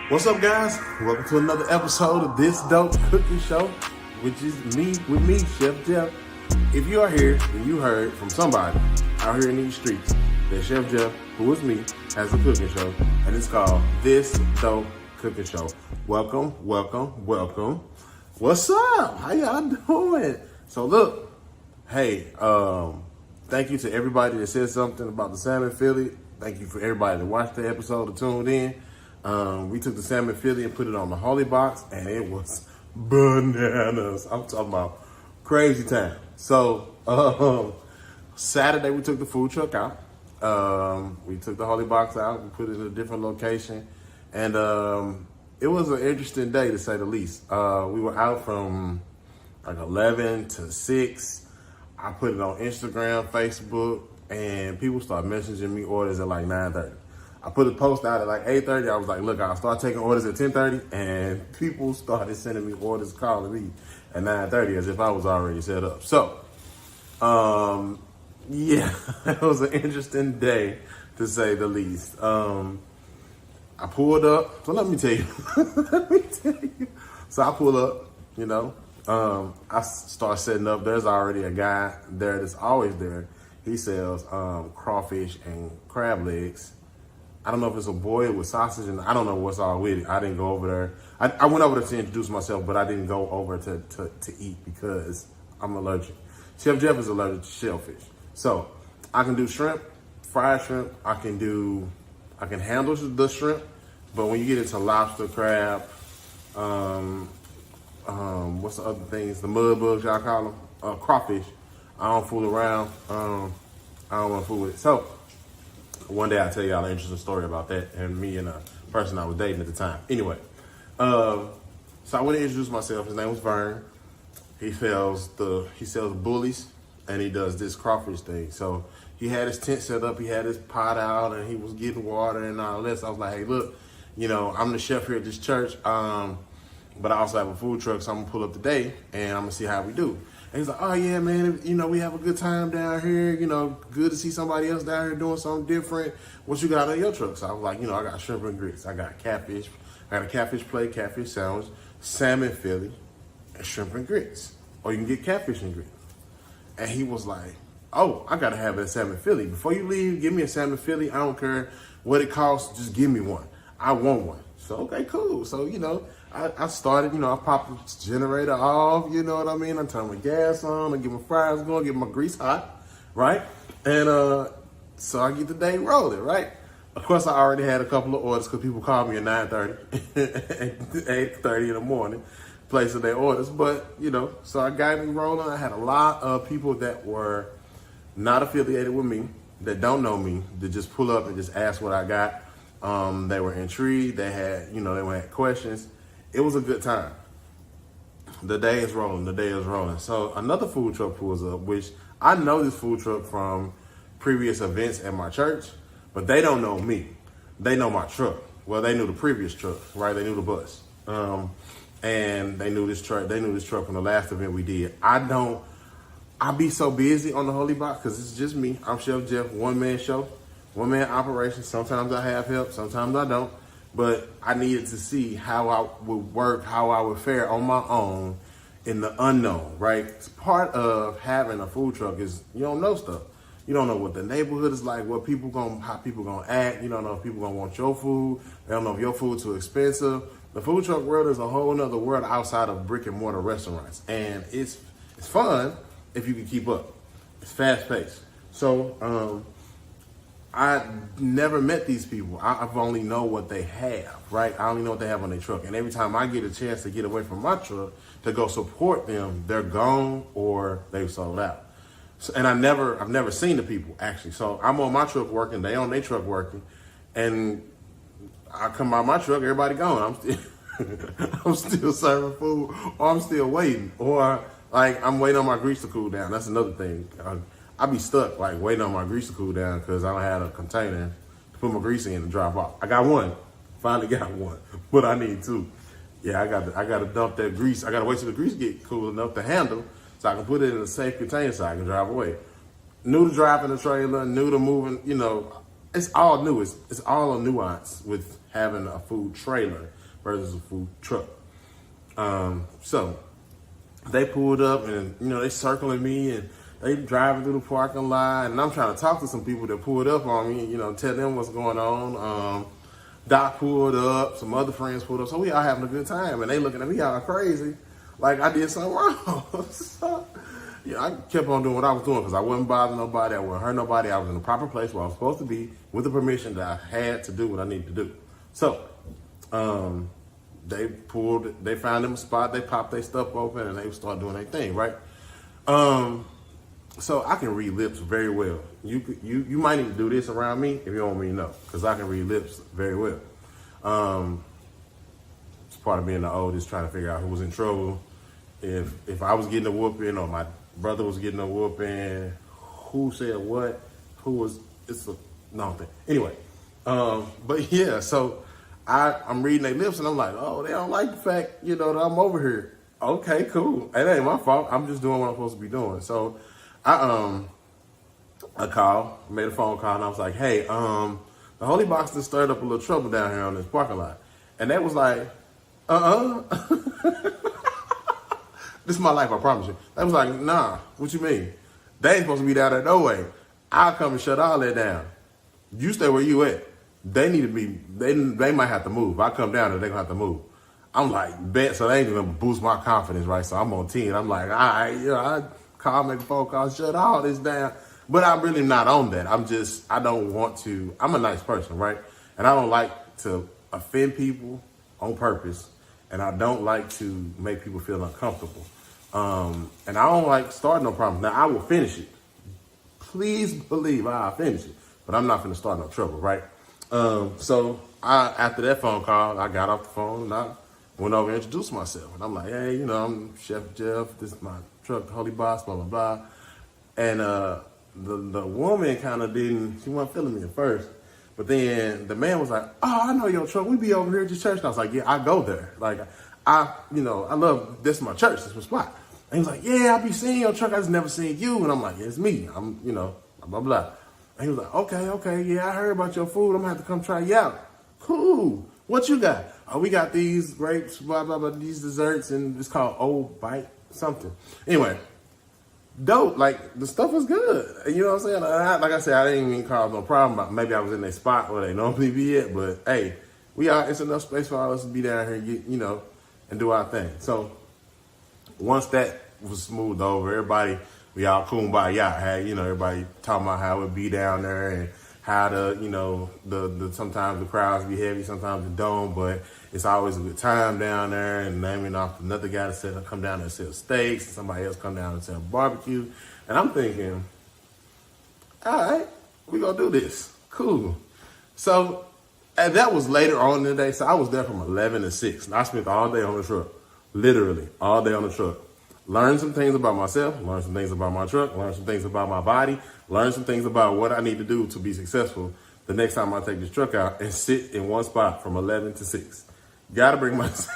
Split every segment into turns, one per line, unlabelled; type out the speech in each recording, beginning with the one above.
What's up, guys? Welcome to another episode of This Dope Cooking Show, which is with me, Chef Jeff. If you are here, then you heard from somebody out here in these streets that Chef Jeff, who is me, has a cooking show, and it's called This Dope Cooking Show. Welcome. What's up? How y'all doing? So look, hey, thank you to everybody that said something about the salmon Philly. Thank you for everybody that watched the episode or tuned in. We took the salmon Philly and put it on the Holy Box, and it was bananas. I'm talking about crazy time. So Saturday we took the food truck out. We took the Holy Box out. We put it in a different location, and it was an interesting day to say the least. We were out from like 11 to 6. I put it on Instagram, Facebook, and people started messaging me orders at like 9:30. I put a post out at like 8:30. I was like, look, I'll start taking orders at 10:30, and people started sending me orders, calling me at 9:30 as if I was already set up. So, yeah, it was an interesting day to say the least. I pulled up, so let me tell you. So I pull up, I start setting up. There's already a guy there that's always there. He sells crawfish and crab legs. I don't know if it's a boil with sausage, and I don't know what's all with it. I didn't go over there. I went over there to introduce myself, but I didn't go over to eat because I'm allergic. Chef Jeff is allergic to shellfish. So I can do shrimp, fried shrimp. I can handle the shrimp, but when you get into lobster, crab, what's the other things? The mud bugs, y'all call them, crawfish. I don't fool around. I don't want to fool with it. So one day I'll tell y'all an interesting story about that and me and a person I was dating at the time. Anyway, so I went to introduce myself. His name was Vern. He sells bullies, and he does this crawfish thing. So he had his tent set up, he had his pot out, and he was getting water and all this. I was like, hey, look, I'm the chef here at this church, but I also have a food truck, so I'm gonna pull up today and I'm gonna see how we do. And he's like, oh yeah, man, we have a good time down here, good to see somebody else down here doing something different. What you got on your truck? So I was like, I got shrimp and grits. I got catfish. I got a catfish plate, catfish sandwich, salmon Philly, and shrimp and grits. Or you can get catfish and grits. And he was like, oh, I gotta have a salmon Philly. Before you leave, give me a salmon Philly. I don't care what it costs, just give me one. I want one. So, okay, cool. So, I started, I popped the generator off, you know what I mean? I turned my gas on, I get my fryers going, get my grease hot, right? And so I get the day rolling, right? Of course, I already had a couple of orders because people called me at 9:30, 8:30 in the morning, placing their orders. But, so I got me rolling. I had a lot of people that were not affiliated with me, that don't know me, that just pull up and just ask what I got. They were intrigued. They had, they had questions. It was a good time. The day is rolling. So another food truck pulls up, which I know this food truck from previous events at my church, but they don't know me. They know my truck. Well, they knew the previous truck, right? They knew the bus. And they knew this truck. They knew this truck from the last event we did. I be so busy on the Holy Box because it's just me. I'm Chef Jeff, one-man show, one-man operation. Sometimes I have help, sometimes I don't. But I needed to see how I would work, how I would fare on my own in the unknown, right? It's part of having a food truck is you don't know stuff. You don't know what the neighborhood is like, how people gonna act. You don't know if people gonna want your food. They don't know if your food's too expensive. The food truck world is a whole nother world outside of brick and mortar restaurants. And it's fun if you can keep up. It's fast paced. So, I never met these people. I've only know what they have, right? I only know what they have on their truck. And every time I get a chance to get away from my truck to go support them, they're gone or they've sold out. So, and I've never seen the people actually. So I'm on my truck working, they on their truck working, and I come by my truck, everybody gone. I'm still serving food, or I'm still waiting, or like I'm waiting on my grease to cool down. That's another thing. I be stuck, like, waiting on my grease to cool down because I don't have a container to put my grease in and drop off. I got one. Finally got one. But I need two. Yeah, I got to dump that grease. I got to wait till the grease get cool enough to handle so I can put it in a safe container so I can drive away. New to driving the trailer, new to moving, it's all new. It's all a nuance with having a food trailer versus a food truck. So they pulled up and, they circling me and they driving through the parking lot, and I'm trying to talk to some people that pulled up on me, tell them what's going on. Doc pulled up, some other friends pulled up, so we all having a good time, and they looking at me all crazy, like I did something wrong. So, I kept on doing what I was doing because I wasn't bothering nobody, I wasn't hurting nobody, I was in the proper place where I was supposed to be with the permission that I had to do what I needed to do. So, they found them a spot, they popped their stuff open, and they started doing their thing, right? So I can read lips very well. You might need to do this around me if you don't want me to know, because I can read lips very well. It's part of being the oldest, trying to figure out who was in trouble. If I was getting a whooping or my brother was getting a whooping, who said what, it's a long thing. Anyway, but yeah, so I'm reading their lips and I'm like, oh, they don't like the fact, that I'm over here. Okay, cool. It ain't my fault. I'm just doing what I'm supposed to be doing. So I called, made a phone call, and I was like, hey, the Holy Box just stirred up a little trouble down here on this parking lot. And they was like, this is my life, I promise you. They was like, nah, what you mean? They ain't supposed to be down there no way. I'll come and shut all that down. You stay where you at. They need to be, they might have to move. I come down there, they gonna have to move. I'm like, bet, so they ain't even boost my confidence, right? So I'm on 10. I'm like, all right, I call, make a phone call, shut all this down. But I'm really not on that. I don't want to, I'm a nice person, right? And I don't like to offend people on purpose. And I don't like to make people feel uncomfortable. And I don't like starting no problem. Now, I will finish it. Please believe I'll finish it. But I'm not going to start no trouble, right? So after that phone call, I got off the phone and I went over and introduced myself. And I'm like, hey, I'm Chef Jeff. This is my truck, the Holy Boss, blah, blah, blah. And the woman kind of she wasn't feeling me at first. But then the man was like, oh, I know your truck. We be over here at your church. And I was like, yeah, I go there. Like, I love, this is my church. This is my spot. And he was like, yeah, I be seeing your truck. I just never seen you. And I'm like, yeah, it's me. I'm, blah, blah, blah. And he was like, okay. Yeah, I heard about your food. I'm going to have to come try you out. Cool. What you got? Oh, we got these grapes, blah, blah, blah, these desserts. And it's called Old Bite something. Anyway. Dope, like the stuff was good. You know what I'm saying? Like I said, I didn't even cause no problem. Maybe I was in a spot where they normally be at, but hey, it's enough space for all us to be down here and get, and do our thing. So once that was smoothed over, we all kumbaya. Had, everybody talking about how it be down there and how the sometimes the crowds be heavy, sometimes they don't, but it's always a good time down there. And naming off another guy that come down and sell steaks, and somebody else come down and sell barbecue. And I'm thinking, all right, we gonna do this. Cool. So, and that was later on in the day. So I was there from 11 to 6. And I spent all day on the truck, literally all day on the truck. Learn some things about myself, learn some things about my truck, learn some things about my body, learn some things about what I need to do to be successful the next time I take this truck out and sit in one spot from 11 to 6. Gotta bring myself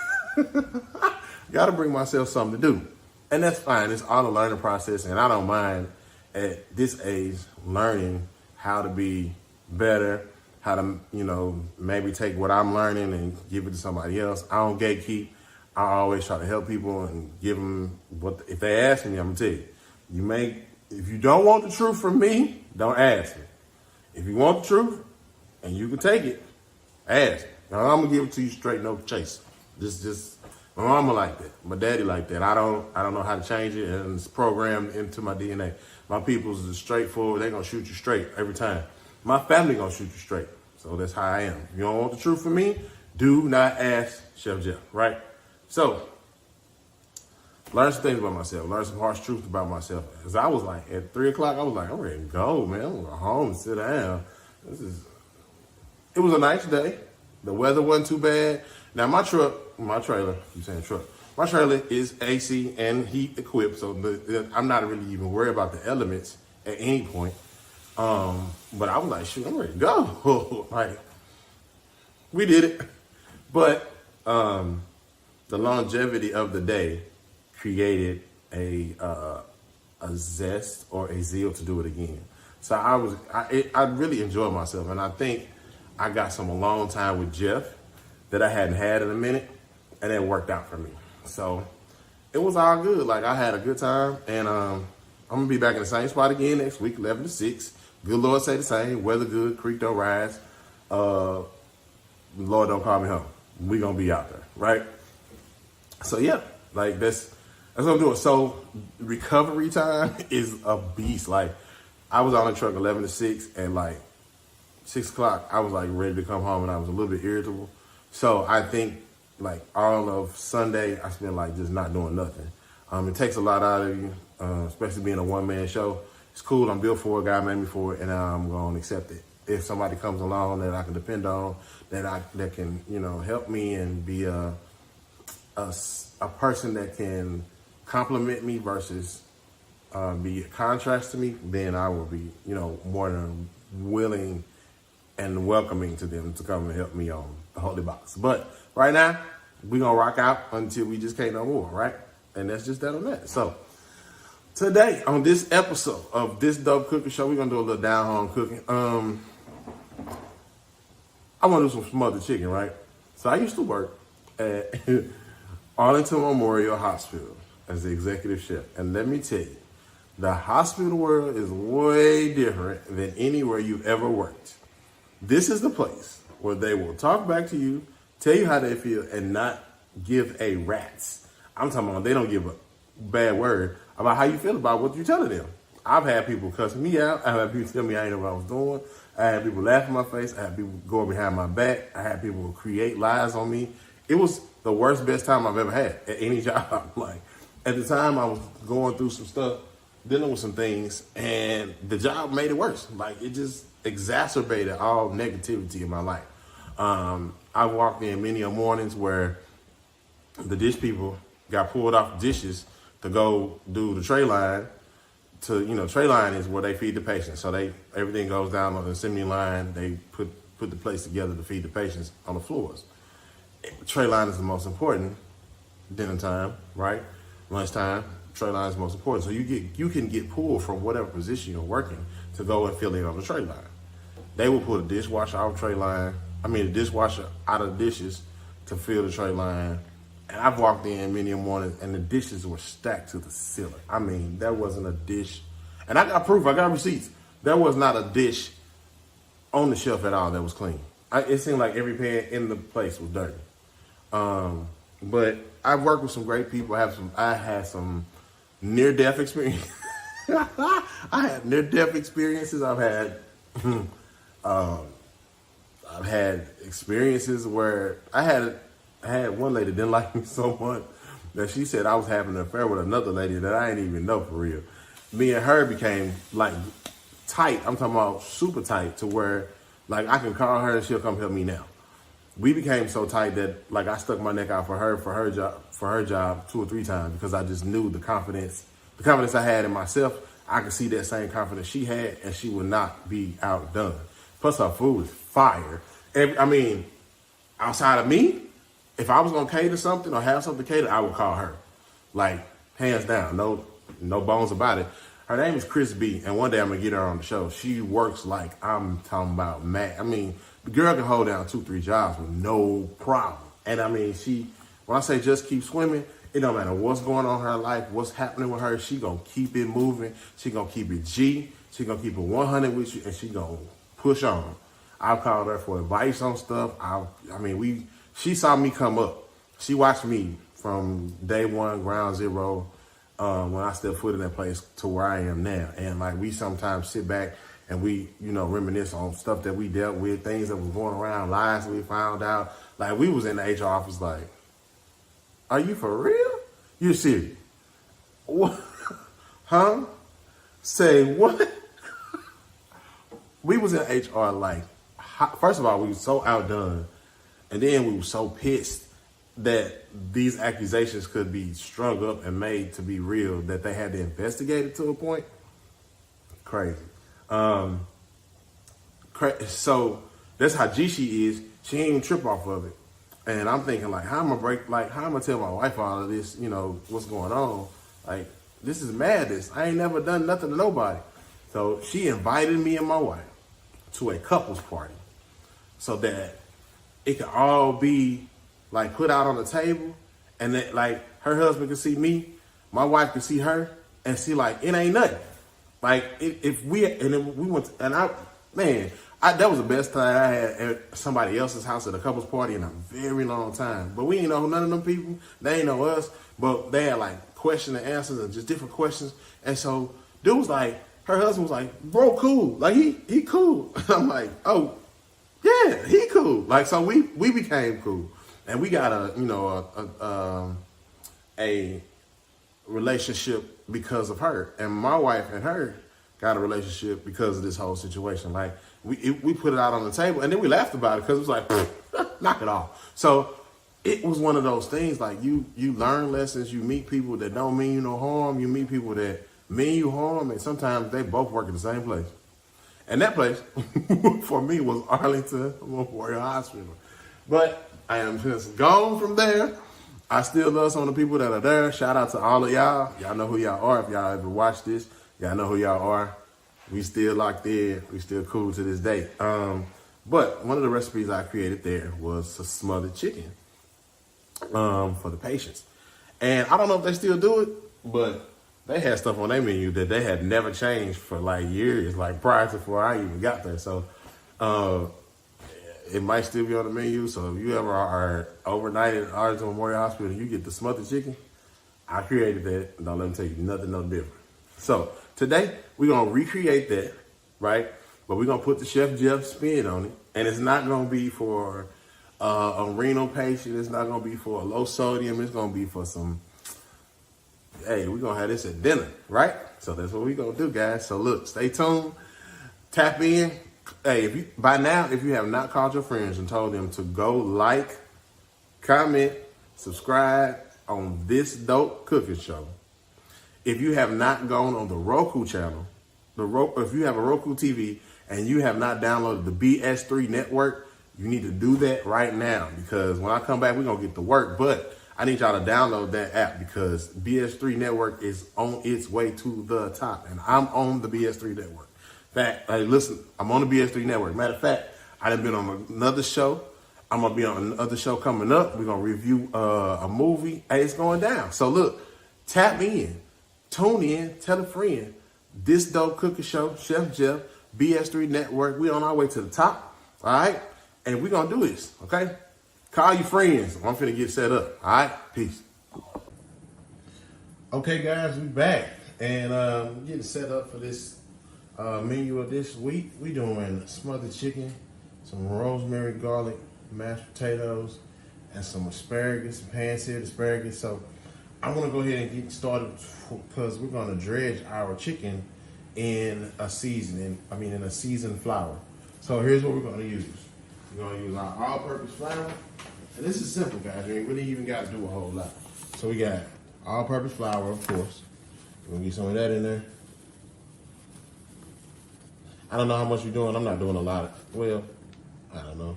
something to do. And that's fine. It's all a learning process. And I don't mind at this age learning how to be better, how to, maybe take what I'm learning and give it to somebody else. I don't gatekeep. I always try to help people and give them if they ask me, I'm gonna tell you. If you don't want the truth from me, don't ask me. If you want the truth and you can take it, ask. Now I'm gonna give it to you straight, no chase. Just my mama like that, my daddy like that. I don't know how to change it, and it's programmed into my DNA. My people's is straightforward. They're gonna shoot you straight every time. My family gonna shoot you straight. So that's how I am. If you don't want the truth from me, do not ask Chef Jeff, right? So, learn some things about myself. Learn some harsh truths about myself. Because I was like, at 3 o'clock, I was like, I'm ready to go, man. I'm going to go home and sit down. It was a nice day. The weather wasn't too bad. Now, my trailer, my trailer is AC and heat equipped. So, I'm not really even worried about the elements at any point. But I was like, shoot, I'm ready to go. Like, we did it. But, the longevity of the day created a zest or a zeal to do it again. So I really enjoyed myself, and I think I got some alone time with Jeff that I hadn't had in a minute, and it worked out for me. So it was all good. Like, I had a good time, and I'm gonna be back in the same spot again next week, 11 to 6. Good Lord say the same. Weather good, creek don't rise. Lord don't call me home. We gonna be out there, right? So yeah, like that's what I'm doing. So recovery time is a beast. Like, I was on the truck 11 to 6, and like 6 o'clock, I was like ready to come home, and I was a little bit irritable. So I think like all of Sunday, I spent like just not doing nothing. It takes a lot out of you, especially being a one-man show. It's cool. I'm built for it. God made me for it, and I'm going to accept it. If somebody comes along that I can depend on, that can, you know, help me and be a person that can compliment me versus be a contrast to me, then I will be, you know, more than willing and welcoming to them to come and help me on the Holy Box. But right now, we're going to rock out until we just can't no more, right? And that's just that on that. So today, on this episode of This Dope Cooking Show, we're going to do a little down-home cooking. I want to do some smothered chicken, right? So I used to work at Arlington Memorial Hospital as the executive chef. And let me tell you, the hospital world is way different than anywhere you've ever worked. This is the place where they will talk back to you, tell you how they feel, and not give a rat's. I'm talking about they don't give a bad word about how you feel about what you're telling them. I've had people cuss me out. I've had people tell me I ain't know what I was doing. I had people laugh in my face. I had people go behind my back. I had people create lies on me. It was the worst, best time I've ever had at any job. Like, at the time, I was going through some stuff, dealing with some things, and the job made it worse. Like, it just exacerbated all negativity in my life. I walked in many mornings where the dish people got pulled off dishes to go do the tray line. Tray line is where they feed the patients. So everything goes down on the assembly line. They put the plates together to feed the patients on the floors. Tray line is the most important. Dinner time, right? Lunchtime, tray line is the most important. So you can get pulled from whatever position you're working to go and fill in on the tray line. They will put a dishwasher out of tray line. The dishwasher out of dishes to fill the tray line. And I've walked in many mornings and the dishes were stacked to the ceiling. There wasn't a dish. And I got proof, I got receipts. There was not a dish on the shelf at all that was clean. It seemed like every pan in the place was dirty. But I've worked with some great people. I had some near-death experience. I had near-death experiences. I've had experiences where I had one lady that didn't like me so much that she said I was having an affair with another lady that I didn't even know for real. Me and her became like tight. I'm talking about super tight to where like I can call her and she'll come help me now. We became so tight that like I stuck my neck out for her job 2 or 3 times because I just knew the confidence I had in myself. I could see that same confidence she had, and she would not be outdone. Plus her food is fire. Outside of me, if I was gonna cater something or have something catered, I would call her. Like, hands down, no bones about it. Her name is Chris B, and one day I'm gonna get her on the show. She works like I'm talking about mad. The girl can hold down 2, 3 jobs with no problem. And when I say just keep swimming, it don't matter what's going on in her life, what's happening with her, she gonna keep it moving. She gonna keep it G. She gonna keep it 100 with you, and she gonna push on. I've called her for advice on stuff. She saw me come up. She watched me from day one, ground zero, when I stepped foot in that place to where I am now. And like we sometimes sit back and we, reminisce on stuff that we dealt with, things that was going around, lies we found out. Like we was in the HR office like, are you for real? You're serious? What? Huh? Say what? We was in HR like, first of all, we was so outdone. And then we were so pissed that these accusations could be strung up and made to be real that they had to investigate it to a point. Crazy. So that's how G she is. She ain't even trip off of it. And I'm thinking like, how am I gonna tell my wife all of this, what's going on? Like, this is madness. I ain't never done nothing to nobody. So she invited me and my wife to a couples party so that it could all be like put out on the table, and that like her husband could see me, my wife could see her, and see like it ain't nothing. Like if we and then we went and that was the best time I had at somebody else's house at a couple's party in a very long time. But we ain't know none of them people. They ain't know us, but they had like question and answers and just different questions. And so dude was like, her husband was like, bro, cool. Like he cool. I'm like, oh yeah, he cool. Like so we became cool, and we got a relationship because of her, and my wife and her got a relationship because of this whole situation. Like we put it out on the table, and then we laughed about it because it was like, knock it off. So it was one of those things like you learn lessons, you meet people that don't mean you no harm, you meet people that mean you harm, and sometimes they both work at the same place. And that place for me was Arlington Memorial Hospital. But I am just gone from there. I still love some of the people that are there. Shout out to all of y'all. Y'all know who y'all are. If y'all ever watch this, y'all know who y'all are. We still locked in. We still cool to this day. But one of the recipes I created there was a smothered chicken for the patients. And I don't know if they still do it, but they had stuff on their menu that they had never changed for like years, like prior to before I even got there. So it might still be on the menu. So if you ever are overnight at Arlington Memorial Hospital and you get the smothered chicken, I created that. Don't let me tell you nothing no different. So today we're gonna recreate that, right? But we're gonna put the Chef Jeff spin on it, and it's not gonna be for a renal patient. It's not gonna be for a low sodium. It's gonna be for some. Hey, we're gonna have this at dinner, right? So that's what we're gonna do, guys. So look, stay tuned, tap in. Hey, if you have not called your friends and told them to go like, comment, subscribe on this dope cooking show. If you have not gone on the Roku channel, if you have a Roku TV and you have not downloaded the BS3 network, you need to do that right now, because when I come back, we're gonna get to work. But I need y'all to download that app because BS3 network is on its way to the top, and I'm on the BS3 network. Fact, hey, listen, I'm on the BS3 network. Matter of fact, I done been on another show. I'm gonna be on another show coming up. We're gonna review a movie. Hey, it's going down. So look, tap in, tune in, tell a friend. This dope cooking show, Chef Jeff, BS3 network. We on our way to the top. All right, and we're gonna do this. Okay. Call your friends. I'm finna get set up. All right? Peace. Okay, guys, we back. And getting set up for this menu of this week. We doing smothered chicken, some rosemary garlic mashed potatoes, and some asparagus, some pan-seared asparagus. So I'm going to go ahead and get started because we're going to dredge our chicken in a seasoned flour. So here's what we're going to use. We're going to use our all-purpose flour. And this is simple, guys. You ain't really even got to do a whole lot. So we got all-purpose flour, of course. We're going to get some of that in there. I don't know how much we're doing. I'm not doing a lot. Well, I don't know.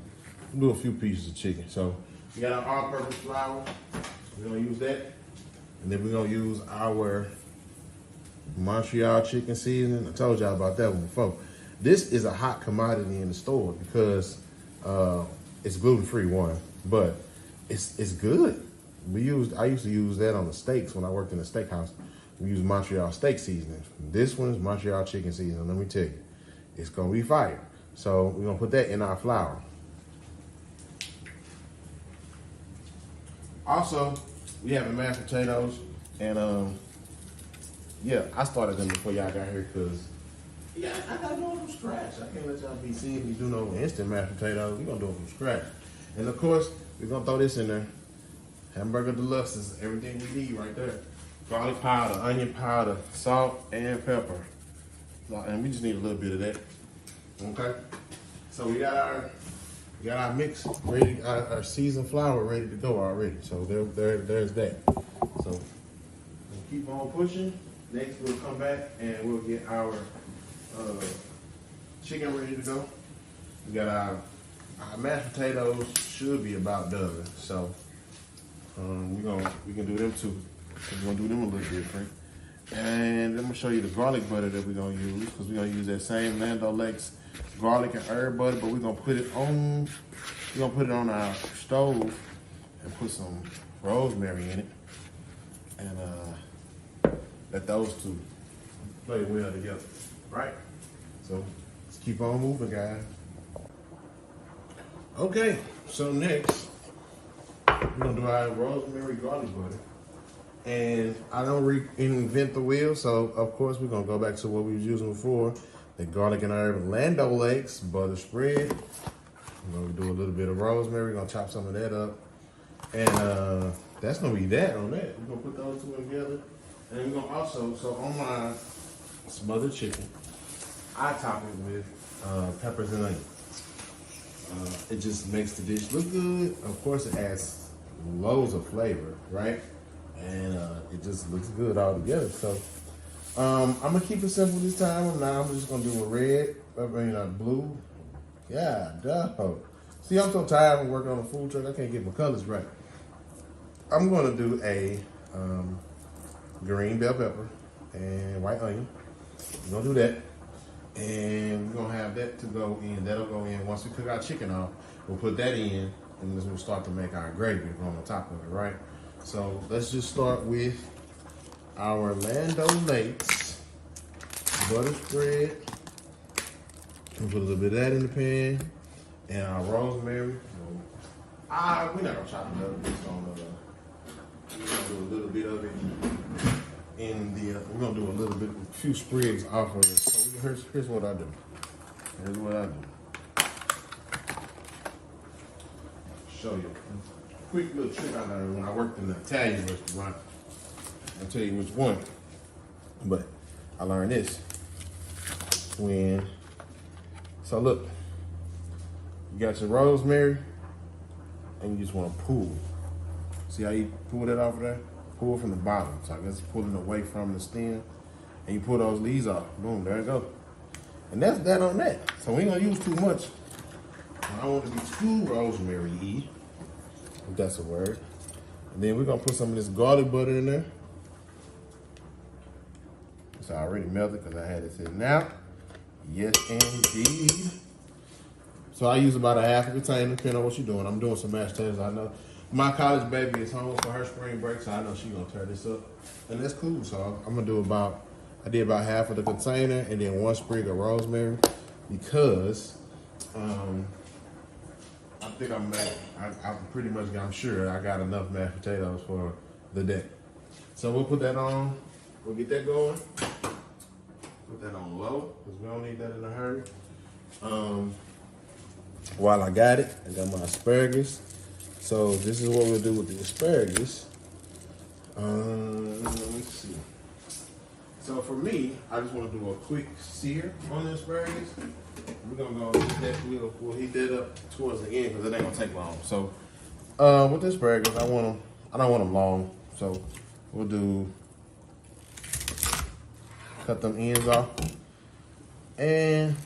I'm doing a few pieces of chicken. So we got our all-purpose flour. We're going to use that. And then we're going to use our Montreal chicken seasoning. I told y'all about that one before. This is a hot commodity in the store because it's gluten-free, one. But it's good. I used to use that on the steaks when I worked in a steakhouse. We use Montreal steak seasoning. This one is Montreal chicken seasoning. Let me tell you, it's gonna be fire. So we're gonna put that in our flour. Also, we have the mashed potatoes, and yeah, I started them before y'all got here because I gotta do them from scratch. I can't let y'all be seeing me do no instant mashed potatoes. We're gonna do them from scratch. And of course, we're gonna throw this in there. Hamburger deluxe is everything we need right there. Garlic powder, onion powder, salt, and pepper. And we just need a little bit of that. Okay? So we got our mix ready, our seasoned flour ready to go already. So there's that. So we'll keep on pushing. Next we'll come back and we'll get our chicken ready to go. We got our mashed potatoes should be about done. So we can do them too. We're gonna do them a little different. And I'm gonna show you the garlic butter that we're gonna use, because we're gonna use that same Land O'Lakes garlic and herb butter, but we're gonna put it on we're gonna put it on our stove and put some rosemary in it, and let those two play well together, right? So let's keep on moving, guys. Okay, so next we're gonna do our rosemary garlic butter. And I don't reinvent the wheel, so of course we're gonna go back to what we was using before, the garlic and herb Lando Lakes butter spread. We're gonna do a little bit of rosemary, we're gonna chop some of that up. And that's gonna be that on that. We're gonna put those two together. And we're gonna also, so on my smothered chicken, I top it with peppers and onions. It just makes the dish look good. Of course it adds loads of flavor, right? And it just looks good all together. So I'm gonna keep it simple this time. Now I'm just gonna do a blue. Yeah, dog. See, I'm so tired of working on a food truck. I can't get my colors right. I'm gonna do a green bell pepper and white onion. We're gonna do that. And we're gonna have that to go in. That'll go in once we cook our chicken off. We'll put that in, and then we'll start to make our gravy on the top of it, right? So let's just start with our Lando Lakes butter spread. We'll put a little bit of that in the pan, and our rosemary. We're not gonna chop it up. We're gonna do a little bit of it in the. We're gonna do a few sprigs off of it. So here's what I do. Here's what I do. Show you. Quick little trick I learned when I worked in the Italian restaurant. I'll tell you which one. But I learned this. So look, you got your rosemary and you just want to pull. See how you pull that off of there? Pull from the bottom. So I guess pulling away from the stem. And you pull those leaves off. Boom, there you go. And that's that on that. So we ain't gonna use too much. I don't want to be too rosemary-y, if that's a word. And then we're gonna put some of this garlic butter in there. It's already melted because I had it sitting out. Yes, indeed. So I use about a half a container, depending on what you're doing. I'm doing some mashed potatoes. I know my college baby is home for her spring break, so I know she's gonna tear this up. And that's cool. So I'm gonna do I did about half of the container and then one sprig of rosemary because I think I'm sure I got enough mashed potatoes for the day. So we'll put that on. We'll get that going. Put that on low because we don't need that in a hurry. While I got it, I got my asparagus. So this is what we'll do with the asparagus. Let's see. So for me, I just want to do a quick sear on the asparagus. We're gonna go heat that. We'll heat that up towards the end because it ain't gonna take long. So with the asparagus, I don't want them long. So we'll cut them ends off. And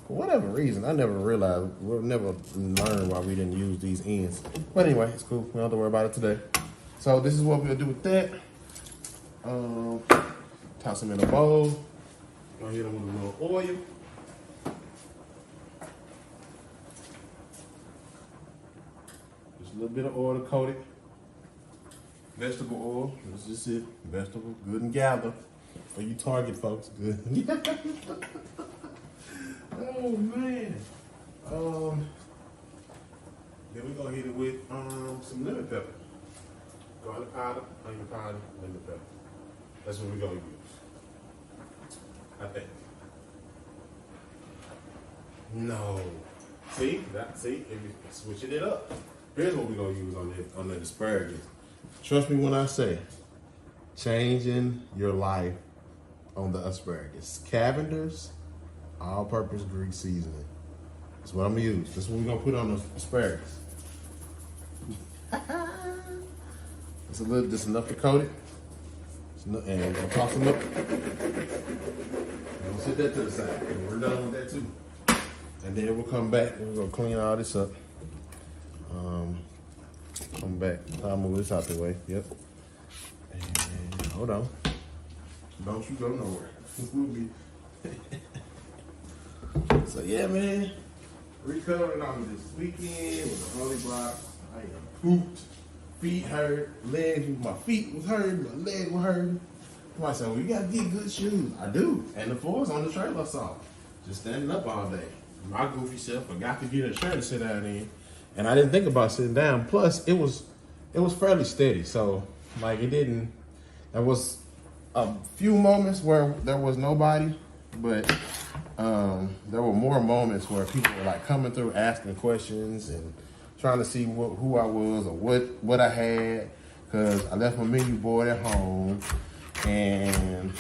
for whatever reason, I never realized, we'll never learn why we didn't use these ends. But anyway, it's cool. We don't have to worry about it today. So this is what we'll do with that. Toss them in a bowl. Gonna hit them with a little oil. Just a little bit of oil to coat it. Vegetable oil. This is it. Vegetable, good and gather. For you Target folks, good. Oh man. Then we're gonna hit it with some lemon pepper. Garlic powder, onion powder, lemon pepper. That's what we're gonna use. I think. No. See? If you switching it up. Here's what we're gonna use on the asparagus. Trust me when I say changing your life on the asparagus. Cavender's all-purpose Greek seasoning. That's what I'm gonna use. That's what we're gonna put on the asparagus. Just enough to coat it. And we're gonna toss them up. We'll set that to the side. And we're done with that too. And then we'll come back and we're gonna clean all this up. Come back. I'll move this out the way. Yep. And hold on. Don't you go nowhere. So yeah, man. recovering on this weekend with the holy block. I am pooped, feet hurt, legs, my feet was hurting, my leg was hurting. Somebody said, well, you gotta get good shoes. I do. And the floor's on the trailer, so just standing up all day. My goofy self forgot to get a chair to sit down in. And I didn't think about sitting down. Plus, it was fairly steady. So, like, there was a few moments where there was nobody, but there were more moments where people were like coming through asking questions and trying to see who I was or what I had, because I left my menu board at home and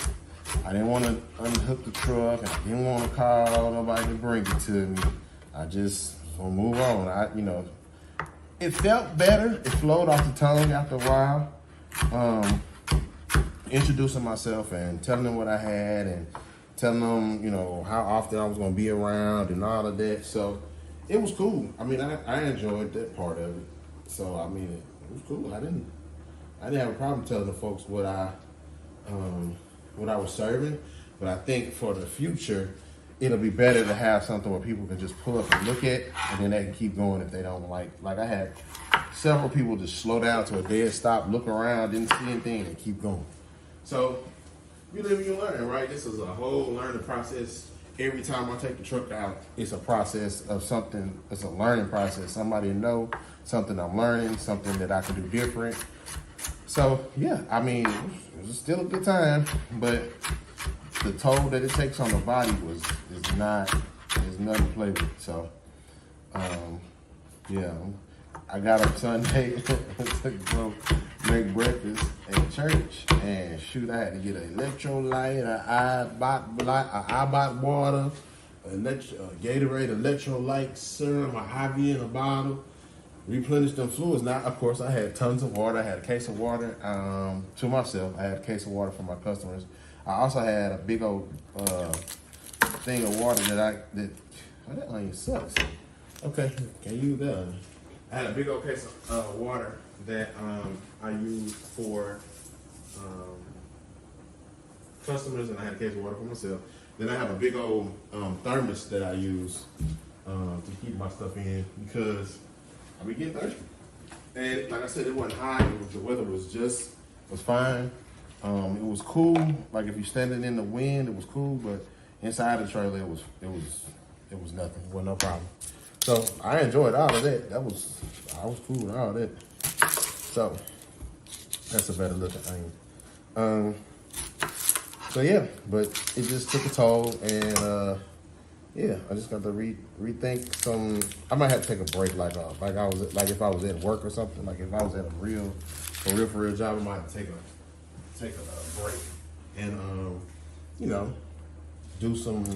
I didn't want to unhook the truck and I didn't want to call nobody to bring it to me. I just want to move on. It felt better. It flowed off the tongue after a while. Introducing myself and telling them what I had and telling them, how often I was going to be around and all of that. So it was cool. I mean, I enjoyed that part of it. So, I mean, it was cool. I didn't have a problem telling the folks what I was serving. But I think for the future, it'll be better to have something where people can just pull up and look at, and then they can keep going if they don't like. Like I had several people just slow down to a dead stop, look around, didn't see anything, and keep going. So you live and you learn, right? This is a whole learning process. Every time I take the truck out, it's a process of something. It's a learning process. Somebody know something I'm learning, something that I can do different. So yeah, I mean, it was still a good time, but the toll that it takes on the body is nothing to play with. So yeah, I got up Sunday to go make breakfast at church, and shoot, I had to get an electrolyte, an iBot water, a Gatorade electrolyte serum, an IV in a bottle, replenish them fluids. Now, of course, I had tons of water. I had a case of water to myself. I had a case of water for my customers. I also had a big old thing of water that onion sucks. Okay, can't use that. I had a big old case of water that I used for customers, and I had a case of water for myself. Then I have a big old thermos that I use to keep my stuff in because I be getting thirsty. And like I said, it wasn't hot. The weather was fine. It was cool. Like if you're standing in the wind, it was cool. But inside the trailer, it was nothing. It wasn't no problem. So I enjoyed all of that. I was cool with all that. So that's a better looking onion. So yeah, but it just took a toll, and yeah, I just got to rethink some. I might have to take a break, like if I was at work or something. Like if I was at a real job, I might have to take a break and do some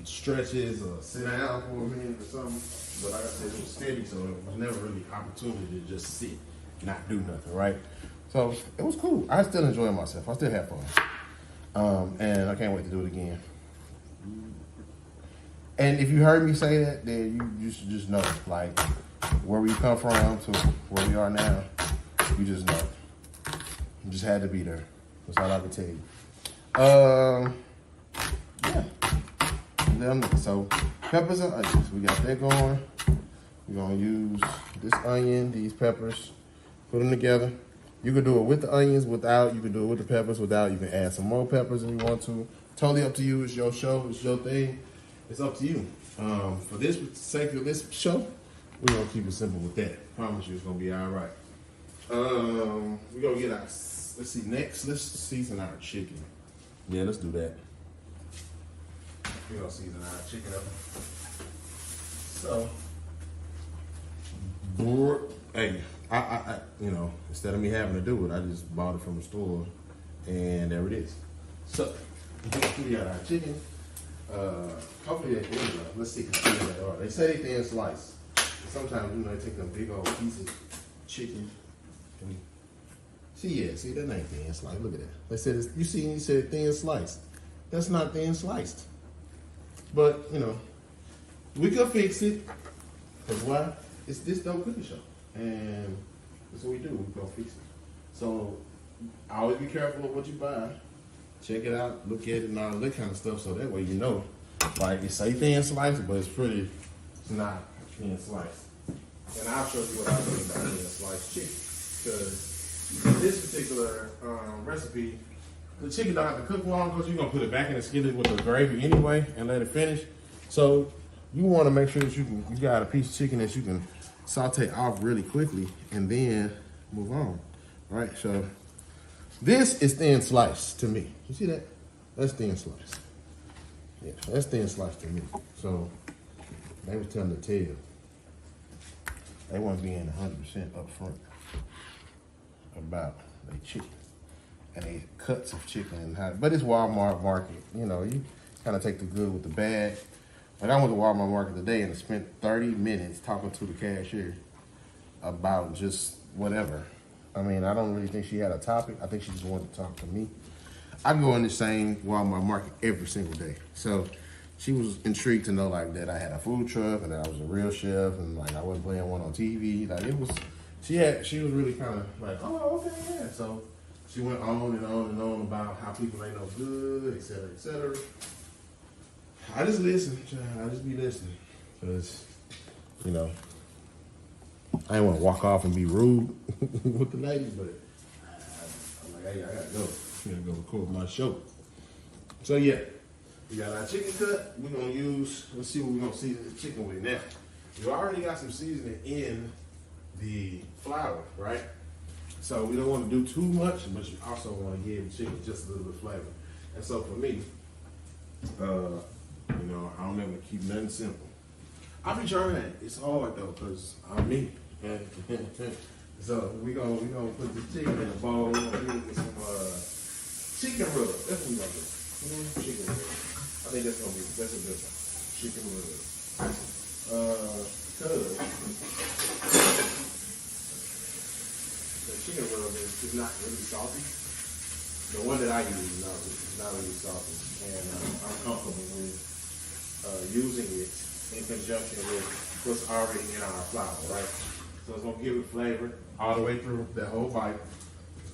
stretches or sit down for a minute or something. But like I said, it was steady, so it was never really opportunity to just sit, not do nothing, right? So it was cool. I still enjoy myself. I still have fun, and I can't wait to do it again. And if you heard me say that, then you should just know, like, where we come from to where we are now. You just know. You just had to be there. That's all I can tell you. Yeah. So, peppers and onions. We got that going. We're going to use this onion, these peppers, put them together. You can do it with the onions, without. You can do it with the peppers, without. You can add some more peppers if you want to. Totally up to you. It's your show. It's your thing. It's up to you. For this sake of this show, we're going to keep it simple with that. Promise you it's going to be all right. We're going to get our, let's see, next, let's season our chicken. Yeah, let's do that. We're going to season our chicken up. So, hey, I instead of me having to do it, I just bought it from the store, and there it is. So, we got our chicken. Hopefully they thin. Let's see how thin they are. They say they thin slice. Sometimes they take them big old pieces of chicken. See that ain't thin sliced. Look at that. They said you said thin sliced. That's not thin sliced. But we could fix it. Cause why? It's this dope cookie show, and that's what we do. We go fix it. So always be careful of what you buy. Check it out, look at it, and all that kind of stuff. So that way Like it's a thin slice, but it's pretty, it's not thin slice. And I'll show you what I mean by thin sliced chicken. Because this particular recipe, the chicken don't have to cook long because you're gonna put it back in the skillet with the gravy anyway and let it finish. So you want to make sure that you got a piece of chicken that you can saute off really quickly and then move on. Right? So this is thin slice to me. You see that? That's thin slice. Yeah, that's thin slice to me. So they was telling the tale. They weren't being 100% up front about the chicken and the cuts of chicken and how. But it's Walmart market. You know, you kind of take the good with the bad. Like I went to Walmart market today and spent 30 minutes talking to the cashier about just whatever. I mean, I don't really think she had a topic. I think she just wanted to talk to me. I go in the same Walmart market every single day. So she was intrigued to know like that I had a food truck and that I was a real chef and like I wasn't playing one on TV. Like it was, she was really kind of like, oh, okay, yeah. So she went on and on and on about how people ain't no good, et cetera, et cetera. I just listen, I just be listening. Because, you know, I didn't want to walk off and be rude with the ladies, but I'm like, hey, I gotta go. I gotta go record my show. So yeah, we got our chicken cut. We're gonna use, let's see what we're gonna season the chicken with now. You already got some seasoning in the flour, right? So we don't want to do too much, but you also want to give the chicken just a little bit of flavor. And so for me, you know, I don't ever keep nothing simple. I be trying. It's hard though, cause I'm me. So we gonna put the chicken in a bowl. We're gonna get some chicken rub. That's what we gonna do. Chicken rub. I think that's a good one. Chicken rub. Cause the chicken rub is not really salty. The one that I use is not really salty, and I'm comfortable with using it in conjunction with what's already in our flour, right? So it's gonna give it flavor all the way through that whole bite. It's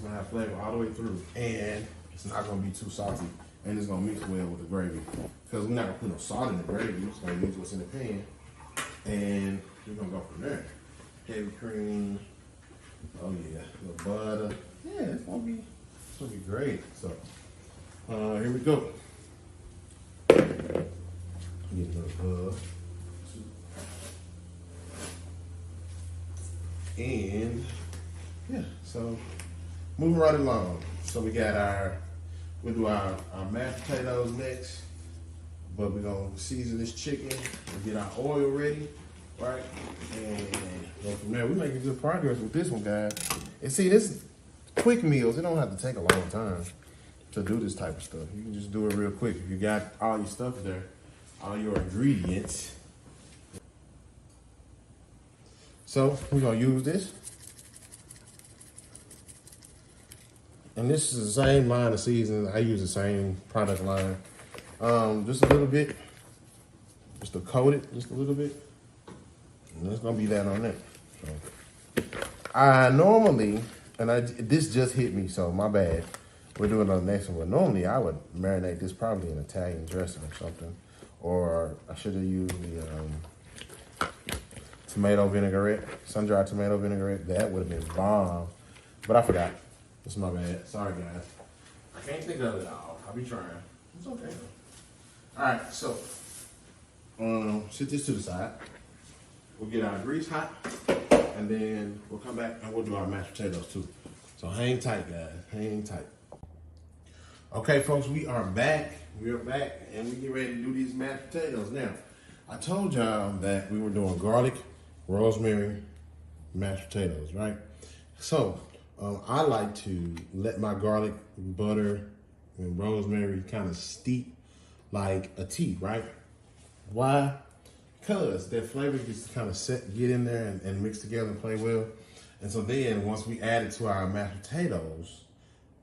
gonna have flavor all the way through, and it's not gonna be too salty, and it's gonna mix well with the gravy. Because we're not gonna put no salt in the gravy. We're just gonna use what's in the pan, and we're gonna go from there. Heavy cream. Oh yeah, a little butter. Yeah, it's gonna be great. So here we go. Get a little and yeah, so moving right along. So we'll do our mashed potatoes next, but we're gonna season this chicken and get our oil ready, right? And go from there. We're making good progress with this one, guys. And see, this quick meals, it don't have to take a long time to do this type of stuff. You can just do it real quick. If you got all your stuff there, all your ingredients. So we're gonna use this. And this is the same line of seasoning. I use the same product line. Just a little bit, just to coat it, just a little bit. And there's gonna be that on there. So I normally, this just hit me, so my bad. We're doing it on the next one. But normally I would marinate this probably in Italian dressing or something. Or I should have used the tomato vinaigrette, sun-dried tomato vinaigrette. That would have been bomb. But I forgot. It's my bad. Sorry, guys. I can't think of it all. I'll be trying. It's okay. All right, so set this to the side. We'll get our grease hot, and then we'll come back and we'll do our mashed potatoes too. So hang tight, guys. Hang tight. Okay, folks, we are back. We are back, and we get ready to do these mashed potatoes. Now, I told y'all that we were doing garlic, rosemary, mashed potatoes, right? So, I like to let my garlic, butter, and rosemary kind of steep like a tea, right? Why? Because their flavor gets to kind of get in there and mix together and play well. And so then once we add it to our mashed potatoes,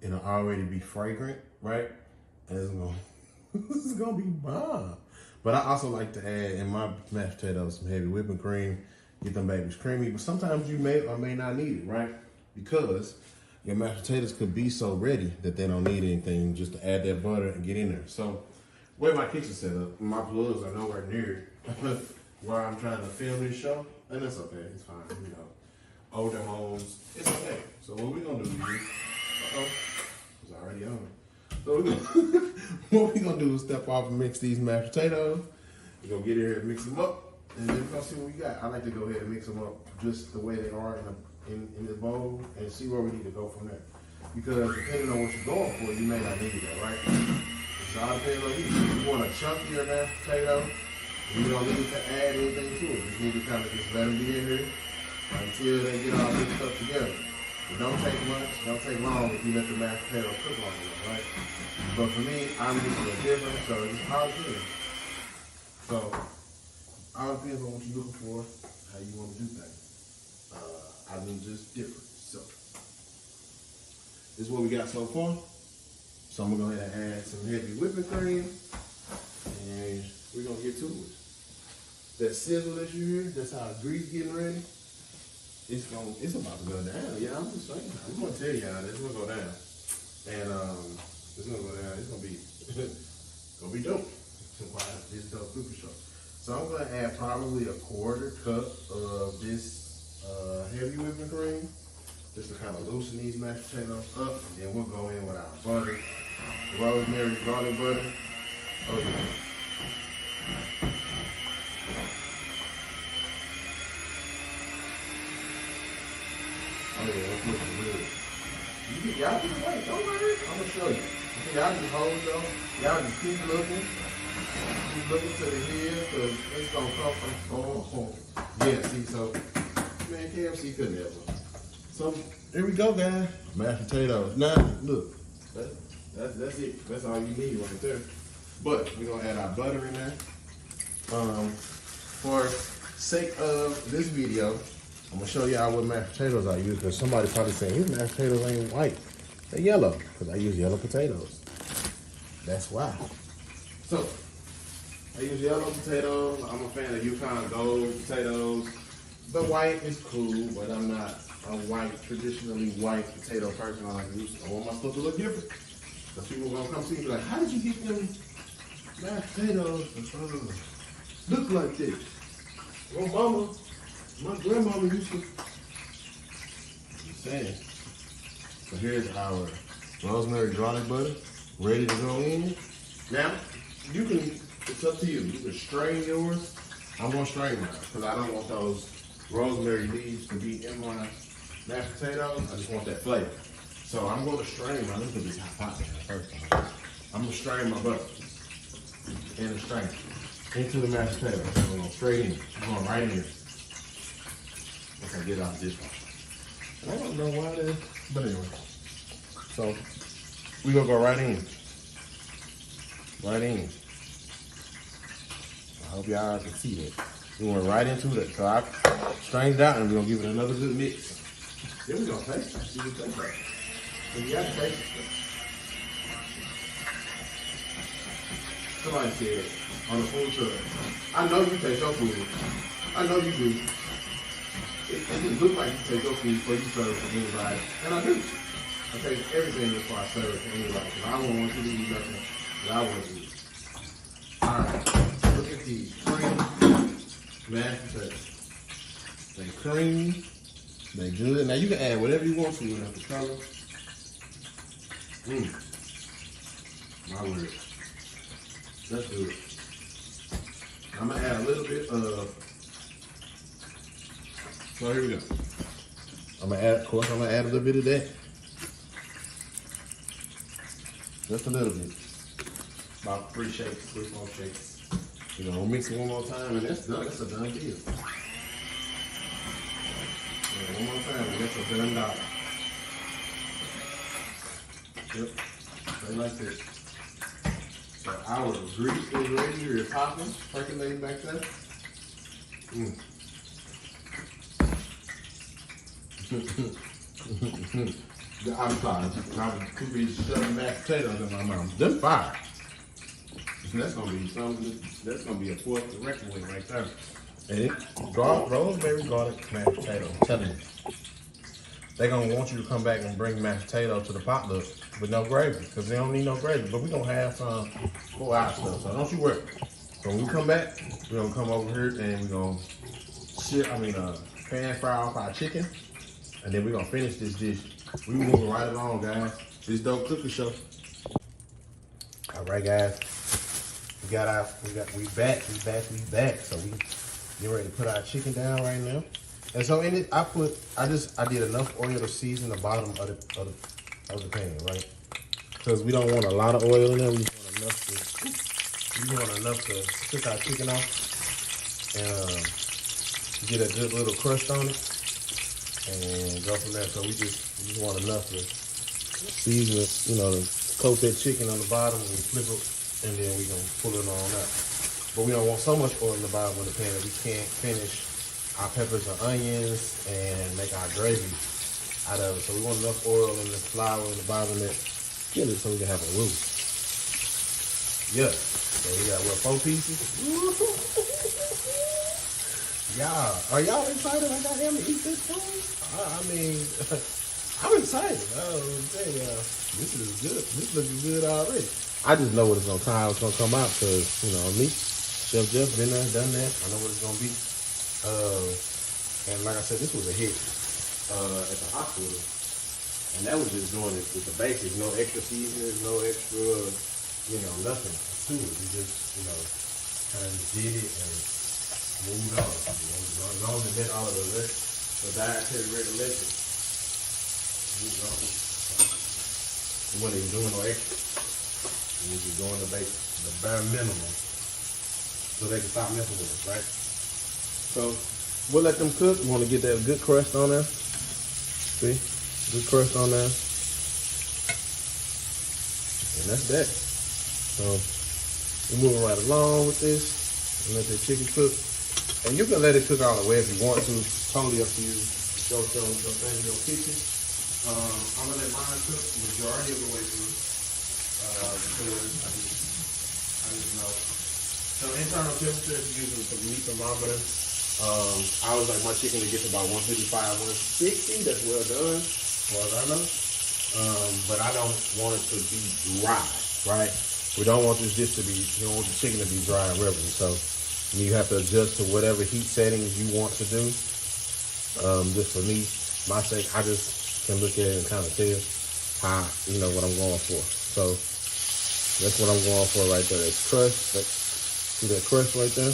it'll already be fragrant, right? And it's gonna be bomb. But I also like to add in my mashed potatoes some heavy whipping cream, get them babies creamy. But sometimes you may or may not need it, right? Because your mashed potatoes could be so ready that they don't need anything, just to add that butter and get in there. So way my kitchen set up, my plugs are nowhere near where I'm trying to film this show, and that's okay. It's fine. You know, older homes, it's okay. So what we're gonna do is, it's already on. So we're gonna, what we're gonna do is step off and mix these mashed potatoes. We're gonna get in here and mix them up, and then we're gonna see what we got. I like to go ahead and mix them up just the way they are in the bowl, and see where we need to go from there. Because depending on what you're going for, you may not need that, right? It's all depending on you. If you want a chunkier mashed potato, you don't need to add anything to it. You need to kind of just let them be in here until they get all mixed up together. It don't take much, don't take long if you let the mashed potatoes cook long enough, right? But for me, I'm used to a different, so it's all good. So, all depends on what you're looking for, how you want to do things. I'm just different, so. This is what we got so far. So I'm gonna go ahead and add some heavy whipping cream, and we're gonna get to it. That sizzle that you hear, that's how grease getting ready. It's about to go down. Yeah, I'm just saying. I'm gonna tell y'all this is gonna go down, and it's gonna go down. It's gonna be gonna be dope. This dope super show. So I'm gonna add probably a 1/4 cup of this heavy whipping cream, just to kind of loosen these mashed potatoes up, and then we'll go in with our butter, rosemary garlic butter. Oh yeah. Oh yeah, that's looking good. Y'all just wait, don't worry. I'm gonna show you. Y'all just hold though. Y'all just keep looking. Keep looking to the hill, cause it's gonna come from. Oh, yeah. See, so man, KFC couldn't ever. So here we go, guys. Mashed potatoes. Now, look, that's it. That's all you need right there. But we're gonna add our butter in there. For sake of this video, I'm gonna show y'all what mashed potatoes I use, because somebody probably saying his mashed potatoes ain't white. They're yellow, because I use yellow potatoes. That's why. So, I use yellow potatoes. I'm a fan of Yukon Gold potatoes. The white is cool, but I'm not a traditionally white potato person. I want my stuff to look different. So people gonna come see me and be like, how did you get them mashed potatoes look like this? Well, my grandmama used to. I'm saying. So here's our rosemary garlic butter, ready to go in. Now, it's up to you. You can strain yours. I'm gonna strain mine, because I don't want those rosemary leaves to be in my mashed potatoes. I just want that flavor. So I'm going to strain my, look at this hot first. I'm going to strain my butter in the strainer into the mashed potatoes. I'm going straight in. I'm going right in. Once I get out this one. I don't know why that, but anyway. So we're going to go right in. Right in. I hope y'all can see that. We went right into it. So I strained it out, and we're going to give it another good mix. Then we're going to taste it. See what it tastes like. So you got to taste it. Somebody said on the food truck, I know you taste your food. I know you do. It just looks like you taste your food before you serve it to anybody. And I do. I taste everything before I serve it to anybody. Because I don't want you to eat nothing that I want to eat. Alright, look at these creamy mashed potatoes. They creamy. They good. Now you can add whatever you want to in the color. My word. That's good. I'm gonna add a little bit of. So here we go. I'm gonna add a little bit of that. Just a little bit. About 3 shakes, 3-4 shakes. We're gonna mix it one more time, and that's done. That's a done deal. One more time, and that's a done dollar. Yep. Stay like this. So our grease is ready. Here it's popping, percolating back there. I'm sorry. I'm too busy shoving mashed potatoes in my mouth. Them fire. That's gonna be something. That's gonna be a force to reckon with right there. And rosemary garlic mashed potato. I'm telling you. they're gonna want you to come back and bring mashed potato to the potluck with no gravy, because they don't need no gravy. But we're gonna have some for our stuff, so don't you worry. So when we come back, we're gonna come over here and we're gonna pan fry off our chicken, and then we're gonna finish this dish. We moving right along, guys. This Dope Cooking Show. All right, guys. We back. So we get ready to put our chicken down right now. And so in it, I did enough oil to season the bottom of the pan, right? Because we don't want a lot of oil in there. We want enough to cook our chicken off and get a good little crust on it and go from there. So we just want enough to season it, to coat that chicken on the bottom and flip it, and then we're gonna pull it on out. But we don't want so much oil in the bottom of the pan that we can't finish our peppers and onions and make our gravy out of it. So we want enough oil in the flour in the bottom that kill it so we can have a roux. Yeah. So we got 4 pieces? Y'all, are y'all excited like I am to eat this food? I'm excited. This is good. This looking good already. I just know what it's gonna come out, because me, Chef Jeff been there, done that. I know what it's gonna be. And like I said, this was a hit at the hospital, and that was just doing it with the basics, no extra seasonings, no extra, nothing to it. We just, kind of did it and moved on. As long as it met all of the dietary regulations, moved on. We weren't even doing no extra. We were just doing the basics, the bare minimum, so they can stop messing with us, right? So we'll let them cook. We want to get that good crust on there. See? Good crust on there. And that's that. So we're moving right along with this. And let that chicken cook. And you can let it cook all the way if you want to. Totally up to you. Go thing in your kitchen. I'm going to let mine cook the majority of the way through. Because I just know. So internal temperature is using some meat thermometer. I always like my chicken to get to about 155, 160. That's well done, as far as I know. But I don't want it to be dry, right? We don't want this dish to be, you don't want the chicken to be dry and rubbery. So you have to adjust to whatever heat settings you want to do. Just for me, my sake, I just can look at it and kind of tell how, what I'm going for. So that's what I'm going for right there. It's crust. See that crust right there?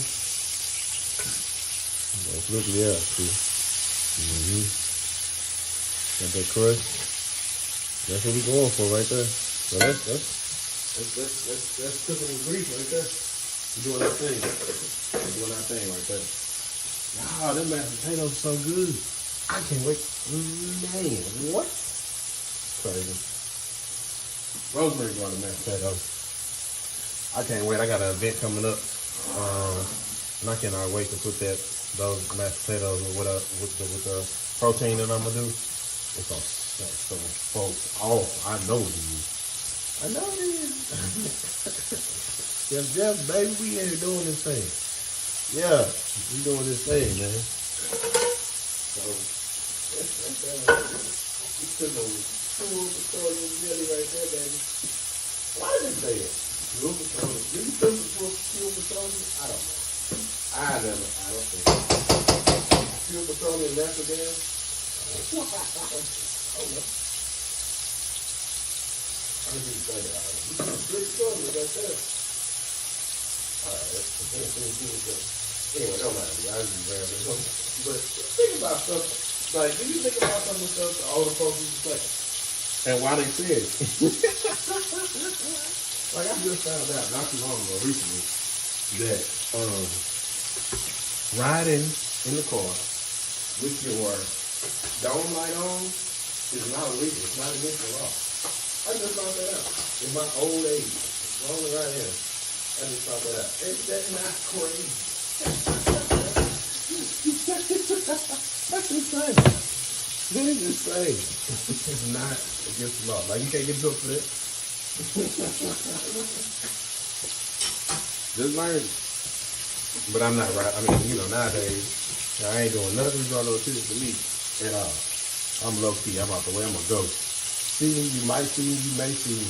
Let's look it up, see. Got that crust. That's what we're going for right there. So that's cooking with grease right there. We're doing our thing. We're doing our thing right there. Wow, them mashed potatoes are so good. I can't wait. Man, what? Crazy. Rosemary brought the mashed potatoes. I can't wait. I got an event coming up. And I cannot wait to put those mashed potatoes with the protein that I'm gonna do. It's gonna set some folks off. I know it is. Jeff, baby, we ain't doing this thing. Yeah, we doing this thing, man. So we took a full petroleum jelly right there, baby. Why did it say that? Fuel petroleum. Do you think it's fuel petroleum? I don't know. I don't think. Fuel petroleum, natural gas. Oh no. I didn't say that. Good stuff right there. Alright, anyway, don't matter. I just ran this up. But think about stuff. Like, do you think about some of the stuff the older folks used to say? And why they said it? Like, I just found out not too long ago, recently, that riding in the car with your dome light on is not illegal. It's not against the law. I just found that out in my old age. It's rolling right here. I just found that out. Ain't that not crazy? That's insane. That is insane. It's not against the law. Like, you can't get built for that. Just learn it. But I'm not right. I mean, nowadays, I ain't doing nothing relative to me at all. I'm low key. I'm out the way. I'm gonna go. See me, you might see me, you may see me.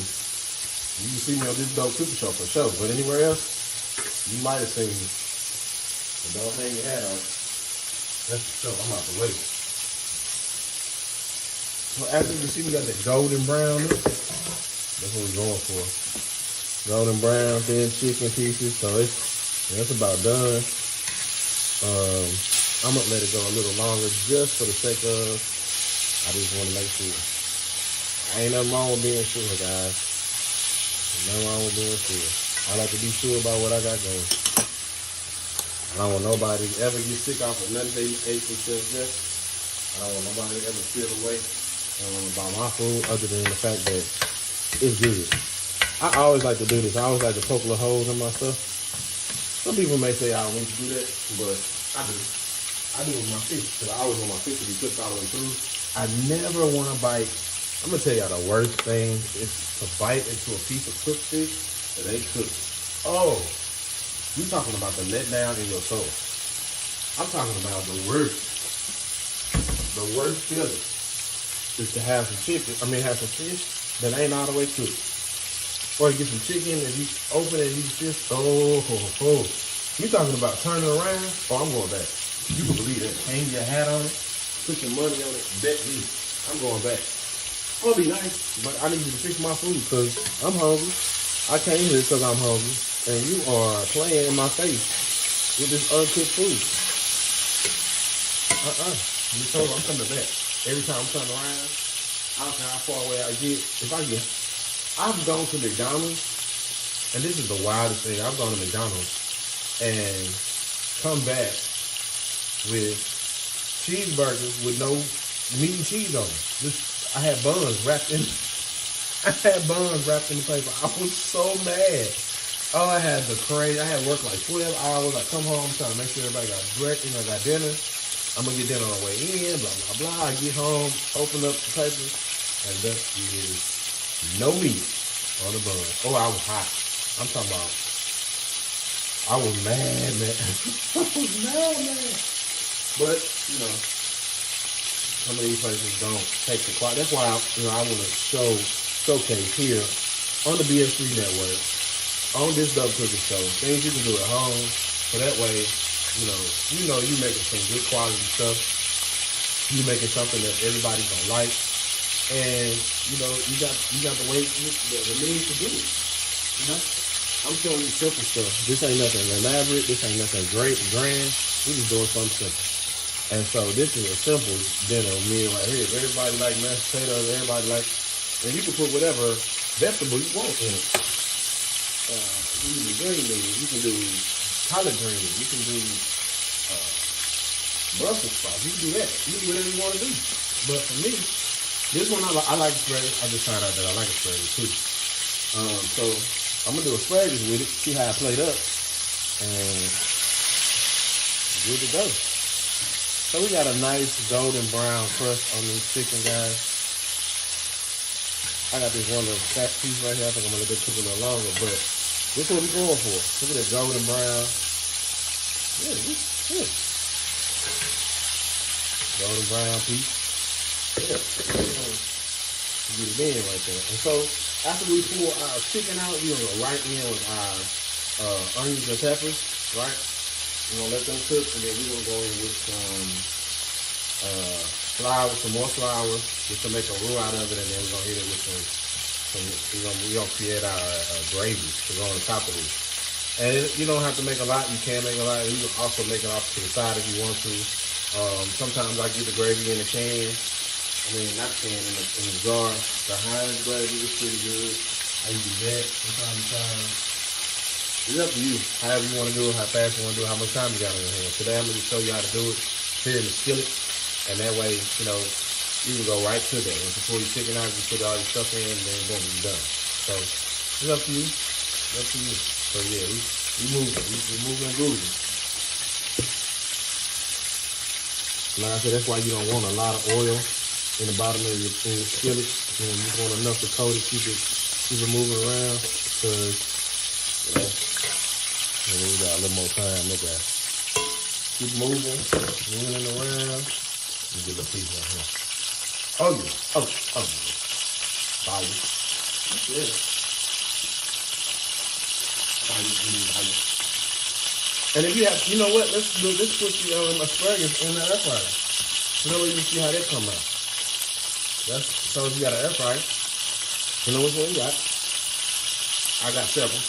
You can see me on this dope cookie show for sure. But anywhere else, you might have seen me. But don't hang your hat on. That's for sure. I'm out the way. So after you see we got that golden brown. That's what we're going for. Golden brown, thin chicken pieces. So that's about done. I'm gonna let it go a little longer just for the sake of, I just want to make sure. Ain't nothing wrong with being sure, guys. Ain't nothing wrong with being sure. I like to be sure about what I got going. I don't want nobody to ever get sick off of nothing they ate from Chef Jeff. I don't want nobody to ever feel away about my food other than the fact that it's good. I always like to do this. I always like to poke little holes in my stuff. Some people may say I don't need to do that, but I do. I do with my fish because I always want my fish to be cooked all the way through. I never want to bite. I'm going to tell y'all the worst thing is to bite into a piece of cooked fish that ain't cooked. Oh, you talking about the letdown in your soul. I'm talking about the worst. The worst feeling is to have some chicken, have some fish that ain't all the way cooked. Or you get some chicken and you open it and you just, You talking about turning around? Oh, I'm going back. You can believe that. Hang your hat on it, put your money on it, bet me. I'm going back. It'll be nice, but I need you to fix my food because I'm hungry. I came here because I'm hungry. And you are playing in my face with this uncooked food. You told me I'm coming back. Every time I'm turning around, I don't care how far away I get. I've gone to McDonald's, and this is the wildest thing. I've gone to McDonald's and come back with cheeseburgers with no meat and cheese on them. I had buns wrapped in the paper. I was so mad. Oh, I had worked like 12 hours. I come home trying to make sure everybody got breakfast, got dinner. I'm gonna get dinner on the way in, blah, blah, blah. I get home, open up the paper, and that is no meat on the bun. Oh, I was hot. I'm talking about, I was mad, man. I was mad. But, some of these places don't take the quality. That's why, I want to showcase here on the BS3 network, on this Double Cooking Show, things you can do at home. So that way, you making some good quality stuff. You making something that everybody's gonna like. And, you got the way, the means to do it. I'm showing you simple stuff. This ain't nothing elaborate. This ain't nothing great and grand. We're just doing something simple. And so this is a simple dinner meal right here. Everybody like mashed potatoes. Everybody like, and you can put whatever vegetable you want in it. You can do green beans. You can do collard greens. You can do Brussels sprouts. You can do that. You can do whatever you want to do. But for me, this one I like asparagus. I just found out that I like asparagus too. So I'm gonna do asparagus with it. See how I plate up, and good to go. So we got a nice golden brown crust on this chicken, guys. I got this one little fat piece right here. I think I'm gonna let it cook a little longer, but this is what we're going for. Look at that golden brown. Yeah, good. Golden brown piece. Yeah, get it in right there. And so after we pull our chicken out, we're gonna go right in with our onions and peppers, right? We're gonna let them cook, and then we're gonna go in with some flour, some more flour, just to make a roux out of it, and then we're gonna hit it with we're gonna create our gravy to go on top of this. And you don't have to make a lot. You can make a lot. You can also make it off to the side if you want to. Sometimes I get the gravy in the can. Not can, in the jar. The Heinz gravy is pretty good. I use that from time to time. It's up to you. However you want to do it, how fast you want to do it, how much time you got on your hands. Today I'm going to show you how to do it here in the skillet. And that way, you can go right to that. Once you pull your chicken out, you put all your stuff in, and then boom, you're done. So it's up to you. It's up to you. So yeah, we moving. We moving and grooving. Like I said, that's why you don't want a lot of oil in the bottom of your skillet. You just want enough to coat it, keep it moving around. Cause and then we got a little more time. Look at it. Keep moving around. Let me get a piece right here. Oh yeah. Oh yeah. Fire. Yeah. Fire. And if you have, you know what? Let's put the asparagus in the air fryer. So that way you can see how that come out. So if you got an air fryer, you know which one you got. I got several.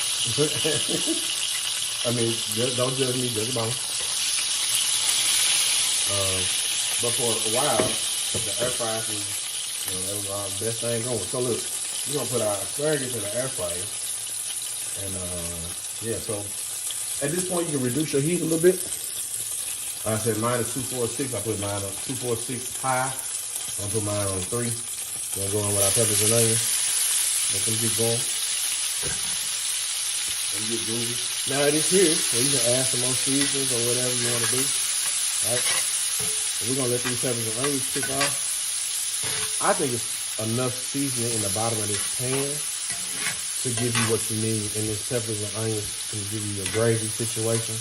I mean, don't judge me, judge mama. But for a while, the air fryer was, that was our best thing going. So look, we're gonna put our asparagus in the air fryer, and yeah. So at this point, you can reduce your heat a little bit. I said mine is 246. I put mine on 246 high. I'll put mine on 3. Gonna go in with our peppers and onions. Let them get going. Let them get groovy. Now it is here, so you can add some more seasonings or whatever you want to do. All right. So we're gonna let these peppers and onions kick off. I think it's enough seasoning in the bottom of this pan to give you what you need, and this peppers and onions can give you a gravy situation.